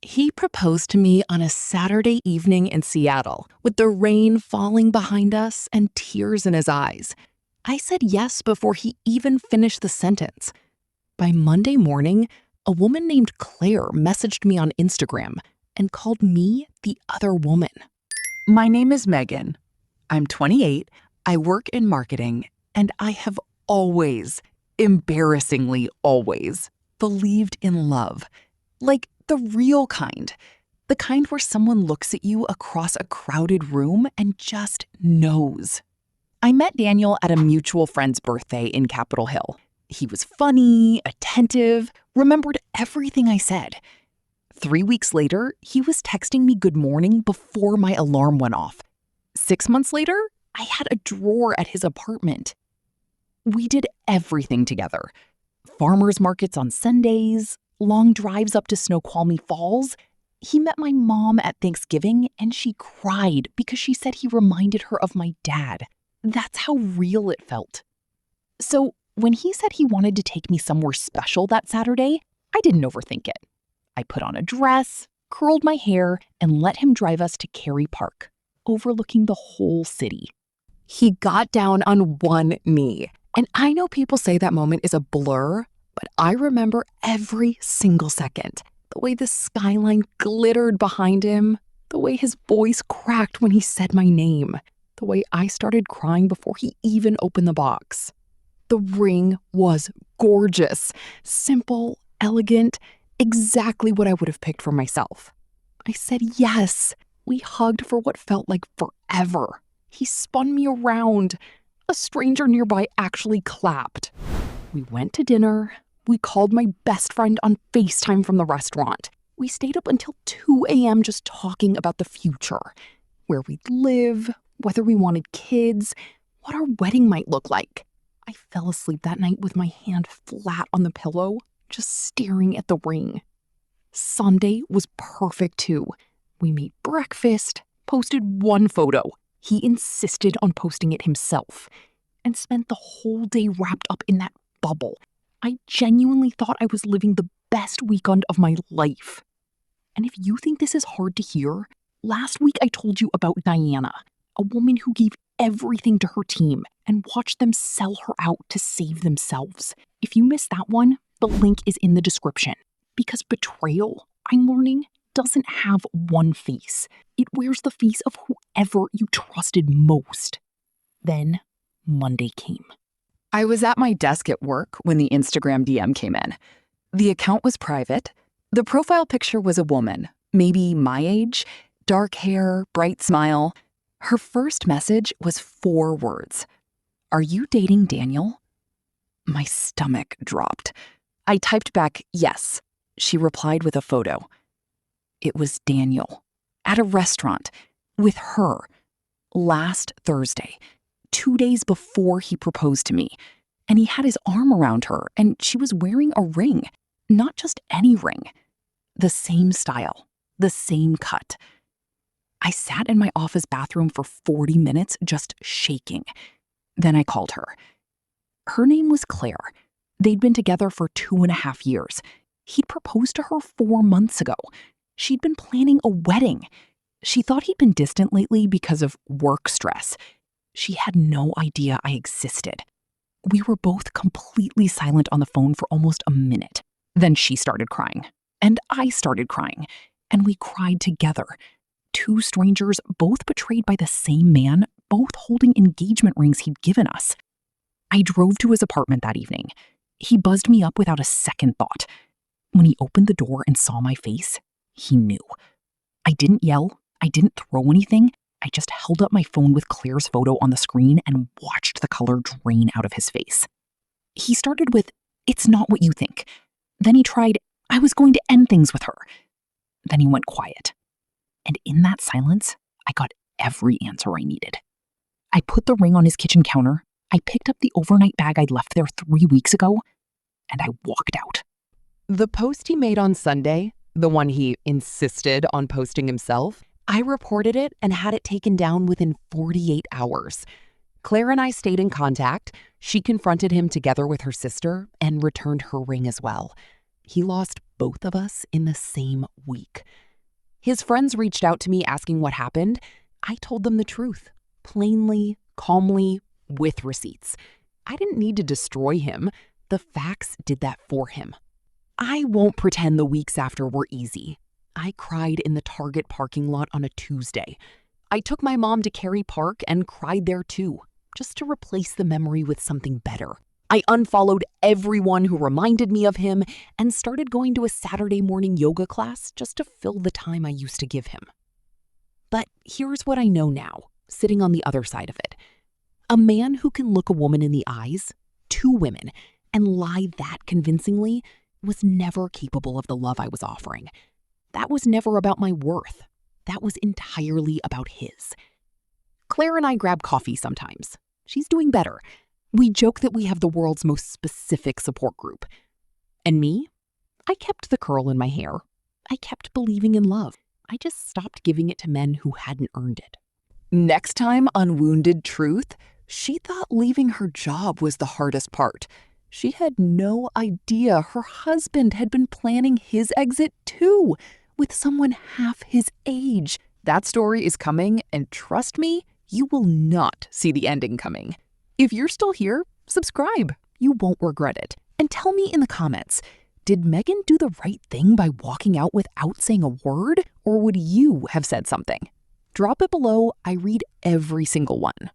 He proposed to me on a Saturday evening in Seattle, with the rain falling behind us and tears in his eyes. I said yes before he even finished the sentence. By Monday morning, a woman named Claire messaged me on Instagram and called me the other woman. My name is Megan. I'm 28, I work in marketing, and I have always, embarrassingly always, believed in love. Like the real kind. The kind where someone looks at you across a crowded room and just knows. I met Daniel at a mutual friend's birthday in Capitol Hill. He was funny, attentive, remembered everything I said. 3 weeks later, he was texting me good morning before my alarm went off. 6 months later, I had a drawer at his apartment. We did everything together. Farmers markets on Sundays, long drives up to Snoqualmie Falls. He met my mom at Thanksgiving and she cried because she said he reminded her of my dad. That's how real it felt. So when he said he wanted to take me somewhere special that Saturday, I didn't overthink it. I put on a dress, curled my hair, and let him drive us to Kerry Park, overlooking the whole city. He got down on one knee, and I know people say that moment is a blur, but I remember every single second. The way the skyline glittered behind him, the way his voice cracked when he said my name, the way I started crying before he even opened the box. The ring was gorgeous, simple, elegant, exactly what I would have picked for myself. I said yes. We hugged for what felt like forever. He spun me around. A stranger nearby actually clapped. We went to dinner. We called my best friend on FaceTime from the restaurant. We stayed up until 2 a.m. just talking about the future, where we'd live, whether we wanted kids, what our wedding might look like. I fell asleep that night with my hand flat on the pillow, just staring at the ring. Sunday was perfect too. We made breakfast, posted one photo. He insisted on posting it himself, and spent the whole day wrapped up in that bubble. I genuinely thought I was living the best weekend of my life. And if you think this is hard to hear, last week I told you about Diana, a woman who gave everything to her team and watched them sell her out to save themselves. If you missed that one, the link is in the description. Because betrayal, I'm learning, doesn't have one face. It wears the face of whoever you trusted most. Then Monday came. I was at my desk at work when the Instagram DM came in. The account was private. The profile picture was a woman, maybe my age, dark hair, bright smile. Her first message was 4 words. "Are you dating Daniel?" My stomach dropped. I typed back, "Yes." She replied with a photo. It was Daniel, at a restaurant, with her, last Thursday, 2 days before he proposed to me. And he had his arm around her, and she was wearing a ring. Not just any ring. The same style, the same cut. I sat in my office bathroom for 40 minutes just shaking. Then I called her. Her name was Claire. They'd been together for 2.5 years. He'd proposed to her 4 months ago. She'd been planning a wedding. She thought he'd been distant lately because of work stress. She had no idea I existed. We were both completely silent on the phone for almost a minute. Then she started crying, and I started crying, and we cried together. 2 strangers, both betrayed by the same man, both holding engagement rings he'd given us. I drove to his apartment that evening. He buzzed me up without a second thought. When he opened the door and saw my face, he knew. I didn't yell. I didn't throw anything. I just held up my phone with Claire's photo on the screen and watched the color drain out of his face. He started with, "It's not what you think." Then he tried, "I was going to end things with her." Then he went quiet. And in that silence, I got every answer I needed. I put the ring on his kitchen counter. I picked up the overnight bag I'd left there 3 weeks ago, and I walked out. The post he made on Sunday, the one he insisted on posting himself, I reported it and had it taken down within 48 hours. Claire and I stayed in contact. She confronted him together with her sister and returned her ring as well. He lost both of us in the same week. His friends reached out to me asking what happened. I told them the truth, plainly, calmly, with receipts. I didn't need to destroy him. The facts did that for him. I won't pretend the weeks after were easy. I cried in the Target parking lot on a Tuesday. I took my mom to Kerry Park and cried there too, just to replace the memory with something better. I unfollowed everyone who reminded me of him and started going to a Saturday morning yoga class just to fill the time I used to give him. But here's what I know now, sitting on the other side of it. A man who can look a woman in the eyes, two women, and lie that convincingly was never capable of the love I was offering. That was never about my worth. That was entirely about his. Claire and I grab coffee sometimes. She's doing better. We joke that we have the world's most specific support group. And me? I kept the curl in my hair. I kept believing in love. I just stopped giving it to men who hadn't earned it. Next time on Wounded Truth, she thought leaving her job was the hardest part. She had no idea her husband had been planning his exit too, with someone half his age. That story is coming, and trust me, you will not see the ending coming. If you're still here, subscribe. You won't regret it. And tell me in the comments, did Megan do the right thing by walking out without saying a word, or would you have said something? Drop it below. I read every single one.